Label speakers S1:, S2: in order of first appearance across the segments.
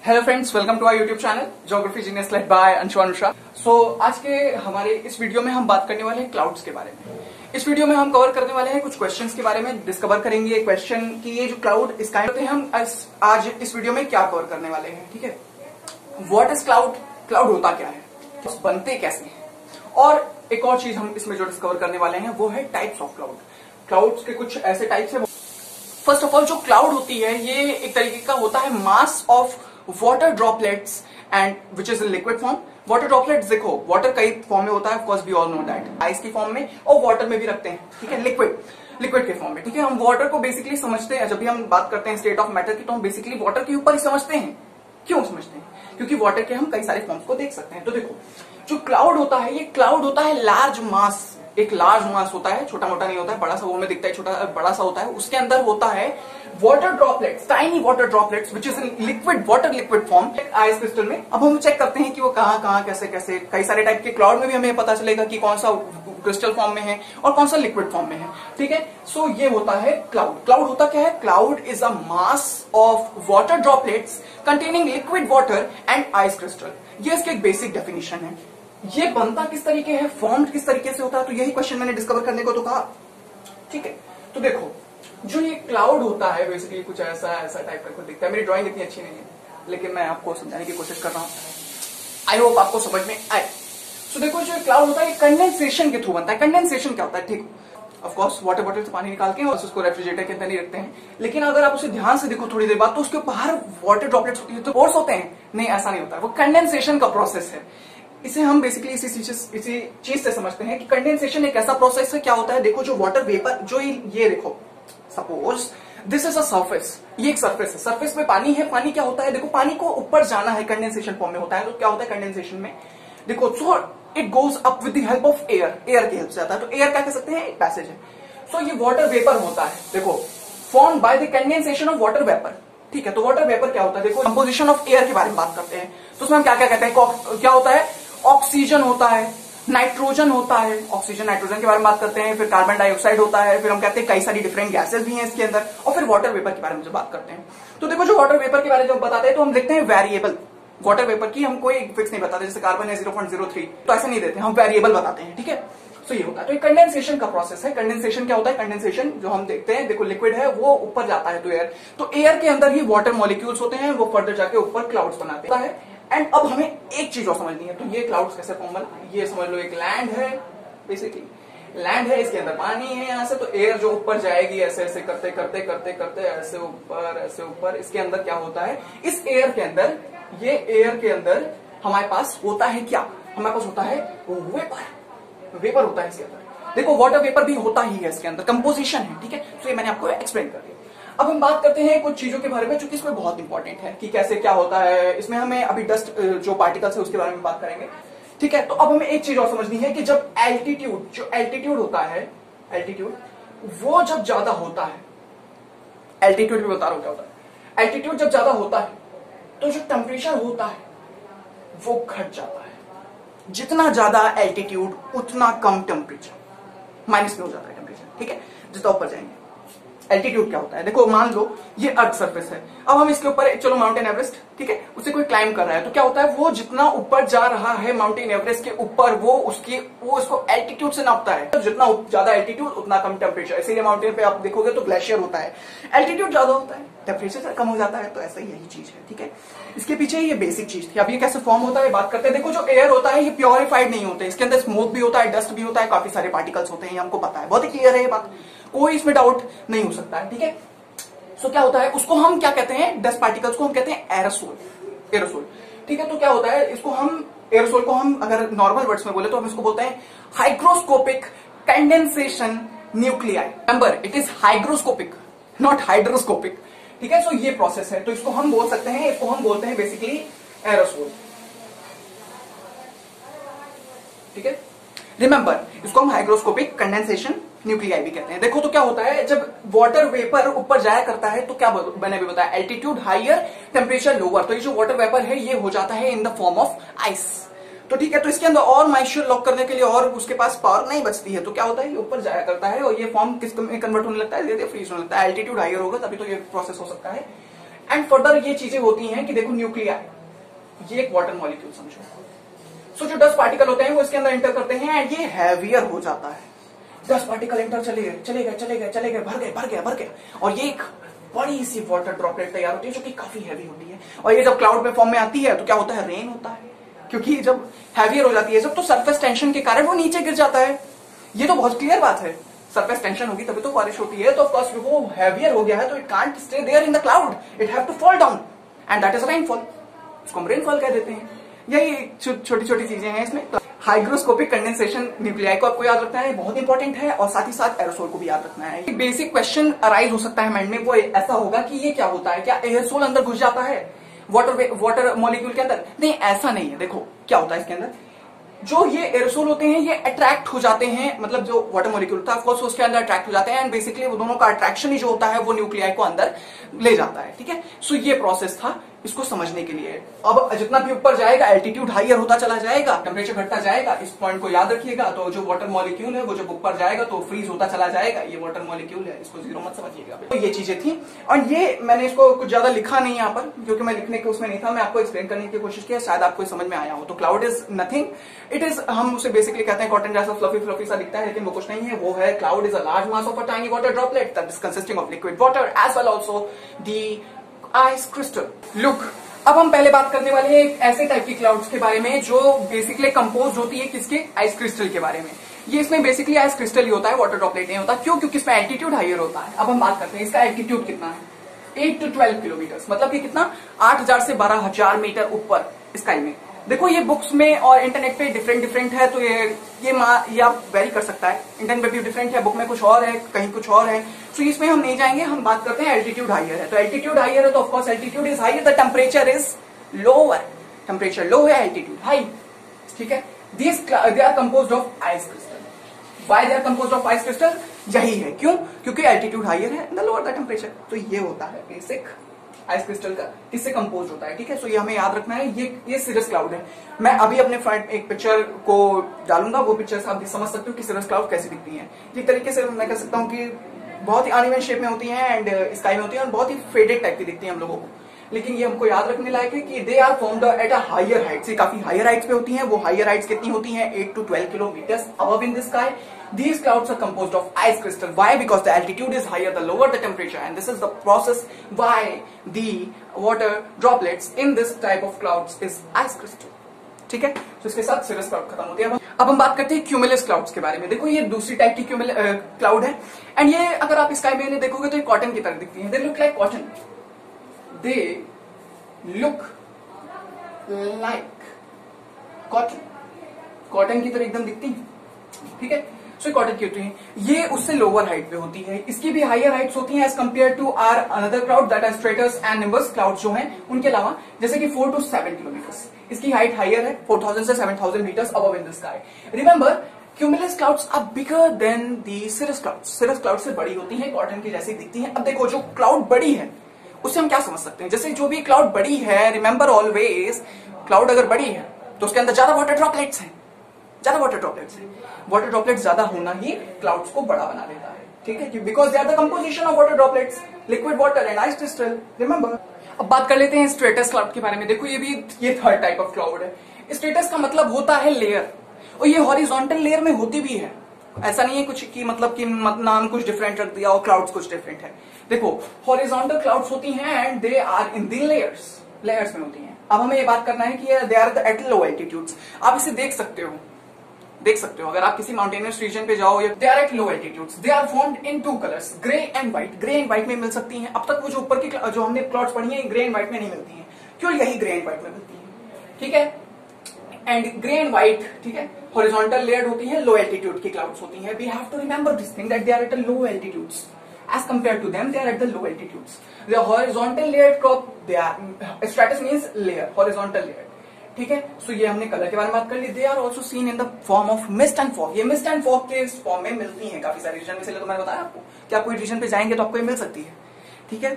S1: Hello friends, welcome to our YouTube channel geography genius led by Anshu Anusha. So आज के हमारे इस वीडियो में हम बात करने वाले हैं क्लाउड्स के बारे में। इस वीडियो में हम कवर करने वाले हैं कुछ क्वेश्चंस के बारे में, डिस्कवर करेंगे क्वेश्चन कि ये जो क्लाउड इस काइंड होते हैं, हम आज इस वीडियो में क्या कवर करने वाले हैं। ठीक है, व्हाट इज क्लाउड, क्लाउड होता क्या है, बनते कैसे हैं, और एक और चीज हम इसमें जो डिस्कवर करने वाले हैं वो है टाइप्स ऑफ क्लाउड। क्लाउड्स के कुछ ऐसे टाइप्स है। फर्स्ट ऑफ ऑल, जो क्लाउड होती है ये एक तरीके का होता है mass of water droplets and which is in liquid form. Water droplets देखो, वाटर कई फॉर्म में होता है, of course we all know that, ice की फॉर्म में और वाटर में भी रखते हैं। ठीक है, लिक्विड के फॉर्म में। ठीक है, हम वाटर को बेसिकली समझते हैं, जब भी हम बात करते हैं स्टेट ऑफ मैटर की, तो हम बेसिकली वाटर के ऊपर ही समझते हैं। क्यों समझते हैं? क्योंकि वाटर के हम कई सारे फॉर्म्स को देख सकते हैं। तो देखो, जो क्लाउड होता है, ये क्लाउड होता है लार्ज मास, एक लार्ज मास होता है, छोटा मोटा नहीं होता है, बड़ा सा वो में दिखता है, छोटा बड़ा सा होता है। उसके अंदर होता है water droplets, tiny water droplets which is in liquid, water liquid form, ice crystal में। अब हम चेक करते हैं कि वो कहां कैसे कैसे, कई सारे टाइप के क्लाउड में भी हमें पता चलेगा कि कौन सा क्रिस्टल फॉर्म में है और कौन सा लिक्विड फॉर्म में है। ठीक है, सो ये होता है क्लाउड। क्लाउड होता क्या है? Cloud is a mass of water droplets containing liquid water and ice crystal. ये इसकी एक बेसिक डेफिनेशन है। ये बनता किस तरीके है, फॉर्म्ड किस तरीके से होता है, तो यही क्वेश्चन मैंने डिस्कवर करने को तो कहा। ठीक है, तो देखो, जो ये क्लाउड होता है बेसिकली कुछ ऐसा टाइप का दिखता है। मेरी ड्राइंग इतनी अच्छी नहीं है, लेकिन मैं आपको समझाने की कोशिश कर रहा हूं। आई होप आपको समझ में आए। तो देखो, जो क्लाउड होता है कंडेंसेशन के थ्रू बनता है। कंडेंसेशन क्या होता है? ठीक, ऑफ कोर्स वाटर बॉटल से पानी निकाल के और उसको रेफ्रिजरेटर के अंदर नहीं रखते हैं, लेकिन अगर आप उसे ध्यान से देखो थोड़ी देर बाद, तो उसके बाहर वाटर ड्रॉपलेट्स होती है, तो फोर्स होते हैं? नहीं, ऐसा नहीं होता है। वो कंडेंसेशन का प्रोसेस है। इसे हम बेसिकली इसी चीज से समझते हैं कि कंडेंसेशन एक ऐसा प्रोसेस है। क्या होता है? देखो, जो वाटर वेपर, जो ये देखो, suppose this is a surface, ये एक सरफेस है, सरफेस में पानी है। पानी क्या होता है? देखो, पानी को ऊपर जाना है, कंडेंसेशन फॉर्म में होता है। तो क्या होता है कंडेंसेशन में? देखो, so it goes up with the help of air, air की हेल्प से आता है। तो एयर क्या कह सकते हैं? एक पैसेज है। सो ये वाटर वेपर होता है, देखो, form by the condensation of water vapour. ठीक है, तो वाटर वेपर क्या होता है? देखो, कंपोजिशन ऑफ एयर के बारे में बात करते हैं, तो उसमें हम क्या क्या कहते हैं? क्या होता है? ऑक्सीजन होता है, नाइट्रोजन होता है, ऑक्सीजन नाइट्रोजन के बारे में बात करते हैं, फिर कार्बन डाइऑक्साइड होता है, फिर हम कहते हैं कई सारी डिफरेंट गैसेस भी हैं इसके अंदर, और फिर वाटर वेपर के बारे में जब बात करते हैं, तो देखो, जो वाटर वेपर के बारे में जब बताते हैं तो हम लिखते हैं वेरिएबल। वाटर वेपर की हम कोई फिक्स नहीं बताते, जैसे कार्बन है 0.03, तो ऐसे नहीं देते, हम वेरिएबल बताते हैं। ठीक है, तो ये होता है। तो ये कंडेंसेशन का प्रोसेस है। कंडेंसेशन क्या होता है? कंडेंसेशन जो हम देखते हैं, देखो, लिक्विड है, वो ऊपर जाता है तो एयर, तो एयर के अंदर ही वाटर मॉलिक्यूल्स होते हैं, वो फर्दर जाके ऊपर क्लाउड्स बनाते हैं। एंड अब हमें एक चीज और समझनी है, तो ये क्लाउड्स कैसे फॉर्म बना, ये समझ लो एक लैंड है, बेसिकली लैंड है, इसके अंदर पानी है, यहां से तो एयर जो ऊपर जाएगी ऐसे ऐसे करते करते करते करते ऐसे ऊपर, इसके अंदर क्या होता है? इस एयर के अंदर, ये एयर के अंदर हमारे पास होता है क्या? हमारे पास होता है वेपर होता है इसके अंदर। देखो, वाटर वेपर भी होता ही है इसके अंदर, कंपोजिशन है। ठीक है, तो ये मैंने आपको एक्सप्लेन कर दिया। अब हम बात करते हैं कुछ चीजों के बारे में जो कि इसमें बहुत इंपॉर्टेंट है, कि कैसे क्या होता है इसमें। हमें अभी डस्ट जो पार्टिकल्स है उसके बारे में बात करेंगे। ठीक है, तो अब हमें एक चीज और समझनी है कि जब एल्टीट्यूड, जो एल्टीट्यूड होता है, एल्टीट्यूड वो जब ज्यादा होता है, एल्टीट्यूड भी बता रहा हूं क्या होता है। एल्टीट्यूड जब ज्यादा होता है तो जो टेम्परेचर होता है वो घट जाता है। जितना ज्यादा एल्टीट्यूड उतना कम टेम्परेचर, माइनस में हो जाता है टेम्परेचर। ठीक है, जितना ऊपर जाएंगे। एल्टीट्यूड क्या होता है? देखो, मान लो ये अर्थ सरफेस है, अब हम इसके ऊपर, चलो माउंटेन एवरेस्ट, ठीक है, उसे कोई क्लाइंब कर रहा है, तो क्या होता है? वो जितना ऊपर जा रहा है माउंटेन एवरेस्ट के ऊपर, वो उसको एल्टीट्यूड से नापता है। जितना ज्यादा एल्टीट्यूड उतना कम टेम्परेचर, इसीलिए माउंटेन पे आप देखोगे तो ग्लेशियर होता है। एल्टीट्यूड ज्यादा होता है, टेम्परेचर कम हो जाता है, तो ऐसा यही चीज है। ठीक है, इसके पीछे ये बेसिक चीज थी। अब ये कैसे फॉर्म होता है बात करते हैं। देखो, जो एयर होता है ये प्योरिफाइड नहीं होता है, इसके अंदर स्मोक भी होता है, डस्ट भी होता है, काफी सारे पार्टिकल्स होते हैं, ये हमको पता है, बहुत ही क्लियर है ये बात, कोई इसमें डाउट नहीं हो सकता है। ठीक है, सो क्या होता है? उसको हम क्या कहते हैं? डस्ट पार्टिकल्स को हम कहते हैं एरोसोल। एरोसोल, ठीक है, तो क्या होता है? इसको हम, एरोसोल को हम अगर नॉर्मल वर्ड्स में बोले तो हम इसको बोलते हैं hygroscopic condensation nuclei. Number, it is hygroscopic, not hydroscopic. ठीक है, सो ये प्रोसेस है, तो इसको हम बोल सकते हैं, इसको हम बोलते हैं बेसिकली एरोसोल। ठीक है, रिमेंबर, इसको हम हाइग्रोस्कोपिक कंडेंसेशन न्यूक्लियाई भी कहते हैं। देखो, तो क्या होता है? जब वाटर वेपर ऊपर जाया करता है तो क्या मैंने भी बताया, एल्टीट्यूड हाइयर, टेम्परेचर लोअर, तो ये जो वाटर वेपर है ये हो जाता है इन द फॉर्म ऑफ आइस। तो ठीक है, तो इसके अंदर और मॉइस्चर लॉक करने के लिए और उसके पास पावर नहीं बचती है, तो क्या होता है? ये ऊपर जाया करता है और ये फॉर्म किस में कन्वर्ट होने लगता है? धीरे धीरे फ्रीज होने लगता है। एल्टीट्यूड हाइयर होगा तभी तो ये प्रोसेस हो सकता है। एंड फर्दर ये चीजें होती हैं कि देखो न्यूक्लियाई, ये एक वाटर मॉलिक्यूल समझो। सो जो 10 पार्टिकल होते हैं वो इसके अंदर एंटर करते हैं एंड ये हैवियर हो जाता है। 10 पार्टिकल एंटर चले गए, भर गए और ये एक बड़ी सी वाटर ड्रॉपलेट तैयार होती है जो कि काफी हैवी होती है। और ये जब क्लाउड में फॉर्म में आती है तो क्या होता है, रेन होता है, क्योंकि जब हैवियर हो जाती है जब तो सरफेस टेंशन के कारण वो नीचे गिर जाता है। ये तो बहुत क्लियर बात है, सरफेस टेंशन होगी तभी तो बारिश होती है। तो ऑफकोर्स वो हैवियर हो गया है तो it can't stay there in the cloud, it have to fall down and that is rainfall. इसको हम रेनफॉल कह देते हैं। यही छोटी छोटी चीजें हैं इसमें। हाइग्रोस्कोपिक कंडेंसेशन न्यूक्लियाई को आपको याद रखना है, बहुत इंपॉर्टेंट है, और साथ ही साथ एरोसोल को भी याद रखना है। एक बेसिक क्वेश्चन अराइज हो सकता है माइंड में, वो ऐसा होगा कि ये क्या होता है, क्या एयरसोल अंदर घुस जाता है वाटर मॉलिक्यूल के अंदर? नहीं, ऐसा नहीं है। देखो क्या होता है इसके अंदर, जो ये एयरोसोल होते हैं ये अट्रैक्ट हो जाते हैं, मतलब जो वाटर मॉलिक्यूल होता है ऑफकोर्स उसके अंदर अट्रैक्ट हो जाते हैं एंड बेसिकली वो दोनों का अट्रैक्शन ही जो होता है वो न्यूक्लियाई को अंदर ले जाता है। ठीक है, सो ये प्रोसेस था इसको समझने के लिए। अब जितना भी ऊपर जाएगा एल्टीट्यूड हाइयर होता चला जाएगा, टेम्परेचर घटता जाएगा, इस पॉइंट को याद रखिएगा। तो जो वाटर मॉलिक्यूल है वो जब ऊपर जाएगा तो फ्रीज होता चला जाएगा, ये वाटर मॉलिक्यूल है, इसको जीरो मत समझिएगा। तो ये चीजें थी और ये मैंने इसको कुछ ज्यादा लिखा नहीं यहाँ पर क्योंकि मैं लिखने के उसमें नहीं था, मैं आपको एक्सप्लेन करने की कोशिश किया, शायद आपको समझ में आया हो। तो cloud is nothing, it is, हम उसे बेसिकली कहते हैं कॉटन जैसा फ्लफी सा दिखता है, लेकिन वो कुछ नहीं है। वो है cloud is a large mass of a tiny water droplet that is consisting of liquid water as well also the ice crystal. Look, अब हम पहले बात करने वाले हैं एक ऐसे टाइप की क्लाउड्स के बारे में जो बेसिकली कंपोज होती है किसके, आइस क्रिस्टल के बारे में। ये इसमें बेसिकली आइस क्रिस्टल ही होता है, वाटर ड्रॉपलेट नहीं होता। क्यों? क्योंकि इसमें एल्टीट्यूड हाइयर होता है। अब हम बात करते हैं इसका एल्टीट्यूड कितना है, 8 to 12 किलोमीटर, मतलब कि कितना, 8000 से 12000 मीटर ऊपर स्काई में। देखो ये बुक्स में और इंटरनेट पे डिफरेंट है, तो ये आप वेरी कर सकता है, इंटरनेट पे भी डिफरेंट है, बुक में कुछ और है, कहीं कुछ और है। तो इसमें हम नहीं जाएंगे, हम बात करते हैं एल्टीट्यूड हाइयर है। तो एल्टीट्यूड हाइयर है तो of course altitude is higher, the temperature is lower, temperature low है, एल्टीट्यूड हाई। ठीक है, they are composed of ice crystal. Why they are composed of ice crystal? यही है, क्यों? क्योंकि एल्टीट्यूड हाइयर है, द लोअर द टेम्परेचर। तो ये होता है बेसिक आइस क्रिस्टल का, किससे कंपोज होता है। ठीक है, सो ये हमें याद रखना है। ये सिरस क्लाउड है। मैं अभी अपने फ्रंट एक पिक्चर को डालूंगा, वो पिक्चर आप समझ सकते हो कि सिरस क्लाउड कैसी दिखती है। एक तरीके से मैं कह सकता हूँ कि बहुत ही अनइवन शेप में होती है एंड स्काई में होती है और बहुत ही फेडेड टाइप की दिखती है हम लोगों को। लेकिन ये हमको याद रखने लायक है कि they are formed at a higher height, से काफी हायर हाइट्स पे होती हैं। वो हायर हाइट्स कितनी होती हैं, 8 to 12 kilometre above in the sky. These clouds are composed of ice crystal. Why? Because the altitude is higher, the lower the temperature, and this is the process why the water droplets in this type of clouds is ice crystal. ठीक है, तो इसके साथ सिरस cloud खत्म होती है। अब हम बात करते हैं क्यूमुलस क्लाउड्स के बारे में। देखो ये दूसरी टाइप की क्लाउड है एंड ये अगर आप स्काई में देखोगे तो ये कॉटन की तरह दिखती है। They look like cotton, they look like cotton, cotton की तरह एकदम दिखती है। ठीक है, सो कॉटन की होती है। ये उससे लोअर हाइट पे होती है, इसकी भी हायर हाइट्स होती हैं as compare to are another cloud that are stratus and nimbus cloud जो हैं उनके अलावा, जैसे कि 4 to 7 किलोमीटर। इसकी हाइट हायर है, 4000 से 7000 metres above in the sky. Remember, cumulus clouds are bigger than the cirrus clouds. Cirrus cloud से बड़ी होती है, कॉटन की जैसी दिखती है। अब देखो जो क्लाउड बड़ी है उससे हम क्या समझ सकते हैं, जैसे जो भी क्लाउड बड़ी है, रिमेंबर ऑलवेज क्लाउड अगर बड़ी है तो उसके अंदर ज्यादा वाटर ड्रॉपलेट्स हैं, ज्यादा वाटर ड्रॉपलेट्स हैं। वाटर ड्रॉपलेट्स ज्यादा होना ही क्लाउड्स को बड़ा बना देता है। ठीक है, because they are the composition of water droplets, liquid water and ice crystal, remember. अब बात कर लेते हैं स्ट्रेटस क्लाउड के बारे में। देखो ये थर्ड टाइप ऑफ क्लाउड है। स्ट्रेटस का मतलब होता है लेयर, और ये हॉरिजॉन्टल लेयर में होती भी है। ऐसा नहीं है कुछ की मतलब कि नाम कुछ डिफरेंट रख दिया और क्लाउड्स कुछ डिफरेंट है। देखो हॉरिजॉन्टल क्लाउड्स होती हैं and they are in the layers में होती हैं। अब हमें ये बात करना है कि they are at low altitudes. आप इसे देख सकते हो अगर आप किसी माउंटेनियस रीजन पे जाओ, they are at low altitudes. They are formed in 2 colours, grey and white. Grey and white में मिल सकती हैं। अब तक वो जो ऊपर की जो हमने क्लाउड्स पढ़ी है ग्रे एंड व्हाइट में नहीं मिलती हैं। क्यों? यही ग्रे एंड व्हाइट में मिलती है। ठीक है, एंड ग्रे एंड व्हाइट, ठीक है, हॉरिजॉन्टल लेयर्ड होती है, लो एल्टीट्यूड की क्लाउड्स होती हैं। We have to remember this thing that they are at a low altitudes as compared to them, they are at the low altitudes. The horizontal layered crop, they are stratus means layer, horizontal layer. ठीक है, सो ये हमने colour के बारे में बात कर ली। They are also seen in the form of mist and fog. ये मिस्ट एंड फॉग के फॉर्म में मिलती हैं काफी सारे रीजन में, इसलिए तो मैंने बताया आपको कि आप कोई रीजन पे जाएंगे तो आपको ये मिल सकती है। ठीक है,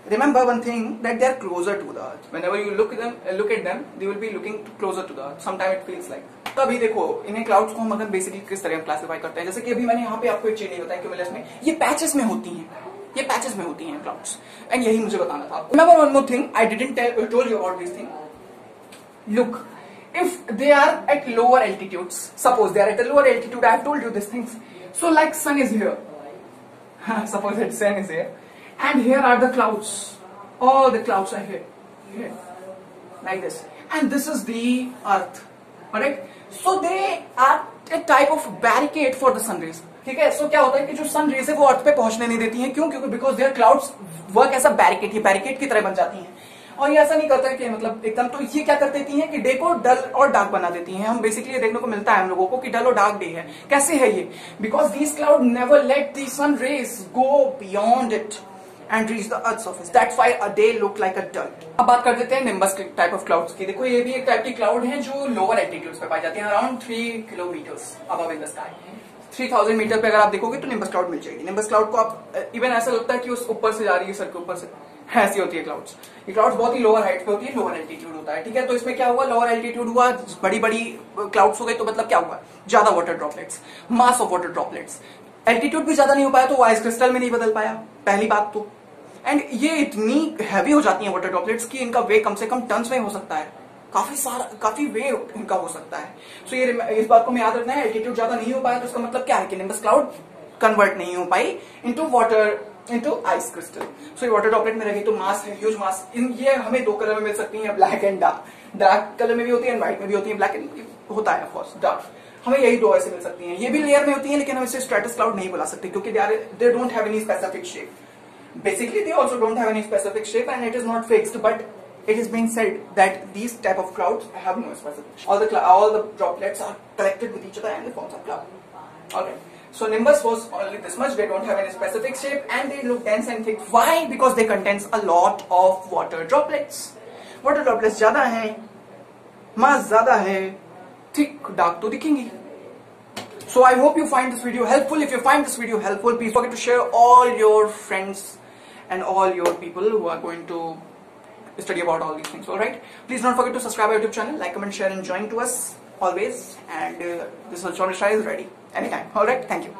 S1: remember one thing that they are closer to the earth. Whenever you look at them they will be looking closer to the earth. Sometime it feels like. तभी देखो इन्हें क्लाउड्स को हम अगर बेसिकली किस तरह क्लासिफाई करते हैं, जैसे कि अभी मैंने यहाँ पे आपको एक चीज नहीं बताया क्यूमुलस में ये पैचेस में होती हैं। ये पैचेस में होती हैं क्लाउड्स, एंड यही मुझे बताना था। Remember one more thing I didn't told you about this thing. Look, if they are at lower altitudes, suppose they are at a lower altitude, I have told you these things. So like sun is here, suppose that sun is here, and here are the clouds. All the clouds are here, like this, and this is the earth, alright? So they are a type of barricade for the sun rays. ठीक है, so क्या होता है कि जो sun rays है वो अर्थ पे पहुंचने नहीं देती हैं। क्यों? क्योंकि because there clouds work as a barricade, ये बैरिकेड की तरह बन जाती हैं। और ये ऐसा नहीं करता है कि मतलब एकदम, तो ये क्या कर देती हैं कि डे को डल और डार्क बना देती हैं। हम बेसिकली देखने को मिलता है हम लोगों को कि डल और डार्क डे है। कैसे है ये? Because these cloud never let the sun rays go beyond it and reach the earth surface, that's why a day look like a dull. अब बात कर देते हैं निम्बस टाइप ऑफ क्लाउड्स की। देखो, ये भी एक टाइप की क्लाउड है जो लोअर एल्टीट्यूड्स पे पाई जाती है, around 3 kilometres above in the sky. 3000 metre पे अगर आप देखोगे तो निम्बस क्लाउड मिल जाएगी। निम्बस क्लाउड को आप इवन ऐसा लगता है कि उस ऊपर से जा रही है, सर के ऊपर से, ऐसी होती है क्लाउड्स। ये क्लाउड्स बहुत ही लोअर हाइट पे होती है, लोअर एल्टीट्यूड होता है, ठीक है। तो इसमें क्या हुआ, लोअर एल्टीट्यूड हुआ, बड़ी बड़ी क्लाउड्स हो गई, तो मतलब क्या हुआ, ज्यादा water droplets, mass of water droplets. Altitude भी ज्यादा नहीं हो पाया तो आइस क्रिस्टल में नहीं बदल पाया, पहली बात तो। एंड ये इतनी हैवी हो जाती है वाटर ड्रॉपलेट्स की इनका वे कम से कम टन्स में हो सकता है, काफी वे इनका हो सकता है। सो ये इस बात को हमें याद रखना है। एल्टीट्यूड ज्यादा नहीं हो पाया तो इसका मतलब क्या है कि निम्बस क्लाउड कन्वर्ट नहीं हो पाई into water, into ice crystal. So ये वाटर ड्रॉपलेट में रह गई, तो मास है, ह्यूज मास। ये हमें 2 कलर में मिल सकती है, black and dark. Dark colour में भी होती है, व्हाइट में भी होती है, ब्लैक एंड होता है ऑफकोर्स डार्क। हमें यही 2 ऐसे मिल सकती हैं। ये भी लेयर में होती है, लेकिन हम इसे स्ट्रेटस क्लाउड नहीं बुला सकते क्योंकि they don't have any specific shape. Basically, they also don't have any specific shape and it is not fixed, but it is being said that these type of clouds have no specific shape. All the droplets are collected with each other and they form a cloud. Alright. So nimbus was only this much. They don't have any specific shape and they look dense and thick. Why? Because they contains a lot of water droplets. Water droplets ज्यादा हैं, mass ज्यादा है, thick, dark तो दिखेंगी। So I hope you find this video helpful. If you find this video helpful, please forget to share all your friends and all your people who are going to study about all these things. All right. Please don't forget to subscribe our YouTube channel, like, comment, share, and join to us always. And this is Anshuman Mishra is ready anytime. All right. Thank you.